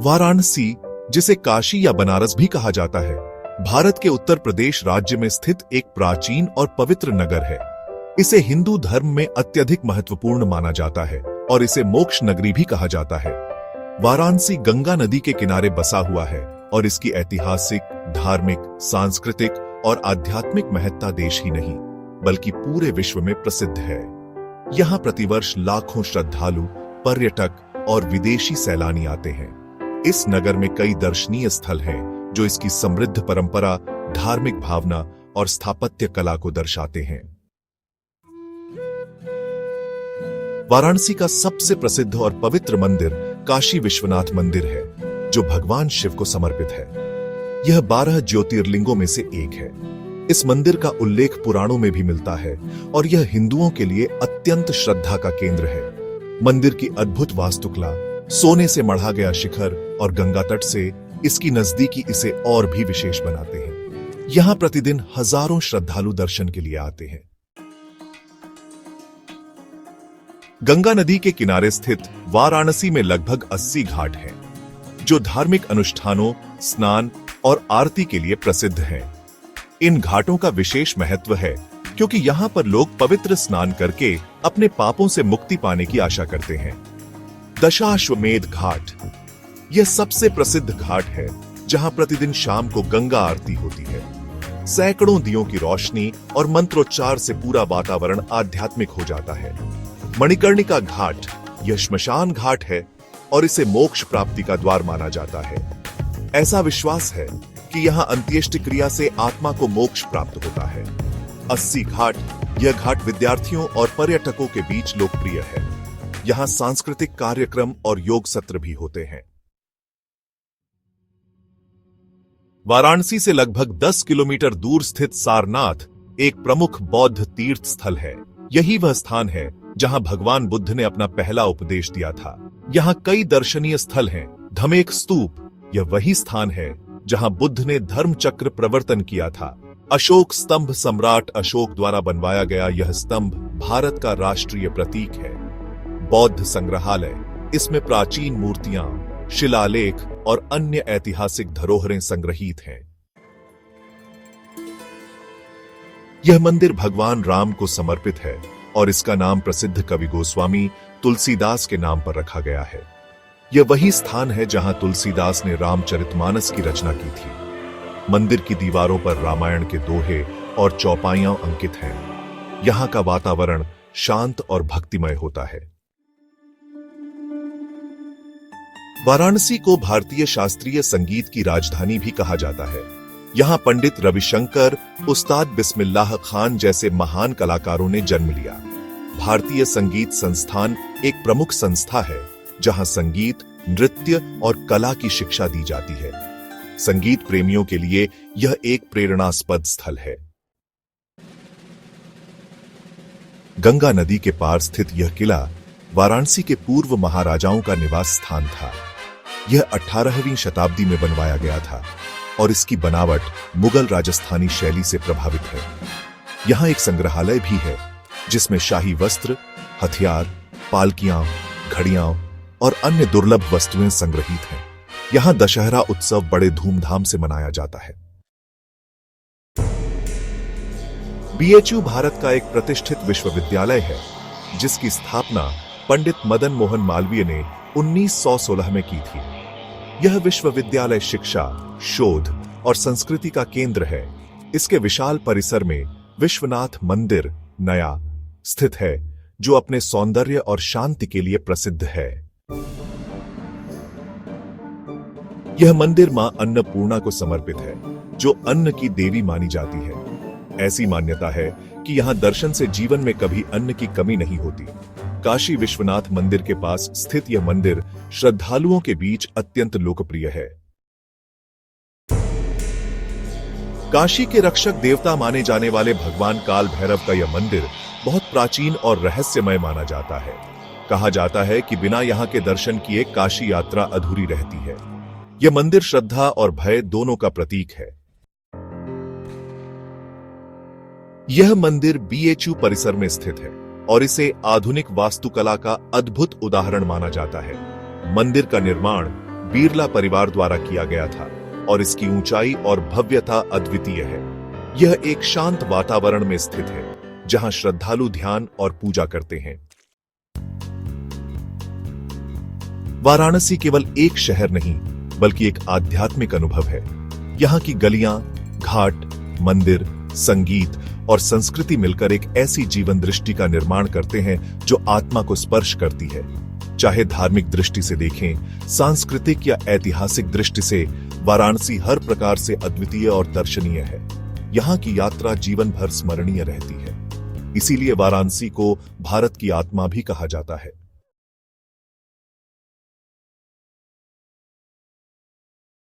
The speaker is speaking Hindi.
वाराणसी, जिसे काशी या बनारस भी कहा जाता है, भारत के उत्तर प्रदेश राज्य में स्थित एक प्राचीन और पवित्र नगर है। इसे हिंदू धर्म में अत्यधिक महत्वपूर्ण माना जाता है और इसे मोक्ष नगरी भी कहा जाता है। वाराणसी गंगा नदी के किनारे बसा हुआ है और इसकी ऐतिहासिक, धार्मिक, सांस्कृतिक और आध्यात्मिक महत्ता देश ही नहीं बल्कि पूरे विश्व में प्रसिद्ध है। यहाँ प्रतिवर्ष लाखों श्रद्धालु, पर्यटक और विदेशी सैलानी आते हैं। इस नगर में कई दर्शनीय स्थल हैं जो इसकी समृद्ध परंपरा, धार्मिक भावना और स्थापत्य कला को दर्शाते हैं। वाराणसी का सबसे प्रसिद्ध और पवित्र मंदिर काशी विश्वनाथ मंदिर है, जो भगवान शिव को समर्पित है। यह 12 ज्योतिर्लिंगों में से एक है। इस मंदिर का उल्लेख पुराणों में भी मिलता है और यह हिंदुओं के लिए अत्यंत श्रद्धा का केंद्र है। मंदिर की अद्भुत वास्तुकला, सोने से मढ़ा गया शिखर और गंगा तट से इसकी नजदीकी इसे और भी विशेष बनाते हैं। यहाँ प्रतिदिन हजारों श्रद्धालु दर्शन के लिए आते हैं। गंगा नदी के किनारे स्थित वाराणसी में लगभग 80 घाट हैं, जो धार्मिक अनुष्ठानों, स्नान और आरती के लिए प्रसिद्ध हैं। इन घाटों का विशेष महत्व है क्योंकि यहाँ पर लोग पवित्र स्नान करके अपने पापों से मुक्ति पाने की आशा करते हैं। दशाश्वमेध घाट, यह सबसे प्रसिद्ध घाट है जहां प्रतिदिन शाम को गंगा आरती होती है। सैकड़ों दियों की रोशनी और मंत्रोच्चार से पूरा वातावरण आध्यात्मिक हो जाता है। मणिकर्णिका घाट, यह श्मशान घाट है और इसे मोक्ष प्राप्ति का द्वार माना जाता है। ऐसा विश्वास है कि यहाँ अंत्येष्टि क्रिया से आत्मा को मोक्ष प्राप्त होता है। 80 घाट, यह घाट विद्यार्थियों और पर्यटकों के बीच लोकप्रिय है। यहाँ सांस्कृतिक कार्यक्रम और योग सत्र भी होते हैं। वाराणसी से लगभग 10 किलोमीटर दूर स्थित सारनाथ एक प्रमुख बौद्ध तीर्थ स्थल है। यही वह स्थान है जहां भगवान बुद्ध ने अपना पहला उपदेश दिया था। यहाँ कई दर्शनीय स्थल हैं। धमेक स्तूप, यह वही स्थान है जहां बुद्ध ने धर्म चक्र प्रवर्तन किया था। अशोक स्तंभ, सम्राट अशोक द्वारा बनवाया गया यह स्तंभ भारत का राष्ट्रीय प्रतीक है। बौद्ध संग्रहालय, इसमें प्राचीन मूर्तियां, शिलालेख और अन्य ऐतिहासिक धरोहरें संग्रहित हैं। यह मंदिर भगवान राम को समर्पित है और इसका नाम प्रसिद्ध कवि गोस्वामी तुलसीदास के नाम पर रखा गया है। यह वही स्थान है जहां तुलसीदास ने रामचरितमानस की रचना की थी। मंदिर की दीवारों पर रामायण के दोहे और चौपाइयां अंकित हैं। यहां का वातावरण शांत और भक्तिमय होता है। वाराणसी को भारतीय शास्त्रीय संगीत की राजधानी भी कहा जाता है। यहाँ पंडित रविशंकर, उस्ताद बिस्मिल्लाह खान जैसे महान कलाकारों ने जन्म लिया। भारतीय संगीत संस्थान एक प्रमुख संस्था है जहां संगीत, नृत्य और कला की शिक्षा दी जाती है। संगीत प्रेमियों के लिए यह एक प्रेरणास्पद स्थल है। गंगा नदी के पार स्थित यह किला वाराणसी के पूर्व महाराजाओं का निवास स्थान था। यह 18वीं शताब्दी में बनवाया गया था और इसकी बनावट मुगल राजस्थानी शैली से प्रभावित है। यहाँ एक संग्रहालय भी है जिसमें शाही वस्त्र, हथियार, पालकियां, घड़ियां और अन्य दुर्लभ वस्तुएं संग्रहित हैं। यहाँ दशहरा उत्सव बड़े धूमधाम से मनाया जाता है। बीएचयू भारत का एक प्रतिष्ठित विश्वविद्यालय है जिसकी स्थापना पंडित मदन मोहन मालवीय ने 1916 में की थी। यह विश्वविद्यालय शिक्षा, शोध और संस्कृति का केंद्र है। इसके विशाल परिसर में विश्वनाथ मंदिर नया स्थित है जो अपने सौंदर्य और शांति के लिए प्रसिद्ध है। यह मंदिर मां अन्नपूर्णा को समर्पित है, जो अन्न की देवी मानी जाती है। ऐसी मान्यता है कि यहां दर्शन से जीवन में कभी अन्न की कमी नहीं होती। काशी विश्वनाथ मंदिर के पास स्थित यह मंदिर श्रद्धालुओं के बीच अत्यंत लोकप्रिय है। काशी के रक्षक देवता माने जाने वाले भगवान काल भैरव का यह मंदिर बहुत प्राचीन और रहस्यमय माना जाता है। कहा जाता है कि बिना यहाँ के दर्शन किए काशी यात्रा अधूरी रहती है। यह मंदिर श्रद्धा और भय दोनों का प्रतीक है। यह मंदिर बीएचयू परिसर में स्थित है और इसे आधुनिक वास्तुकला का अद्भुत उदाहरण माना जाता है। मंदिर का निर्माण बिरला परिवार द्वारा किया गया था और इसकी ऊंचाई और भव्यता अद्वितीय है। यह एक शांत वातावरण में स्थित है जहां श्रद्धालु ध्यान और पूजा करते हैं। वाराणसी केवल एक शहर नहीं बल्कि एक आध्यात्मिक अनुभव है। यहाँ की गलियां, घाट, मंदिर, संगीत और संस्कृति मिलकर एक ऐसी जीवन दृष्टि का निर्माण करते हैं जो आत्मा को स्पर्श करती है। चाहे धार्मिक दृष्टि से देखें, सांस्कृतिक या ऐतिहासिक दृष्टि से, वाराणसी हर प्रकार से अद्वितीय और दर्शनीय है। यहाँ की यात्रा जीवन भर स्मरणीय रहती है। इसीलिए वाराणसी को भारत की आत्मा भी कहा जाता है।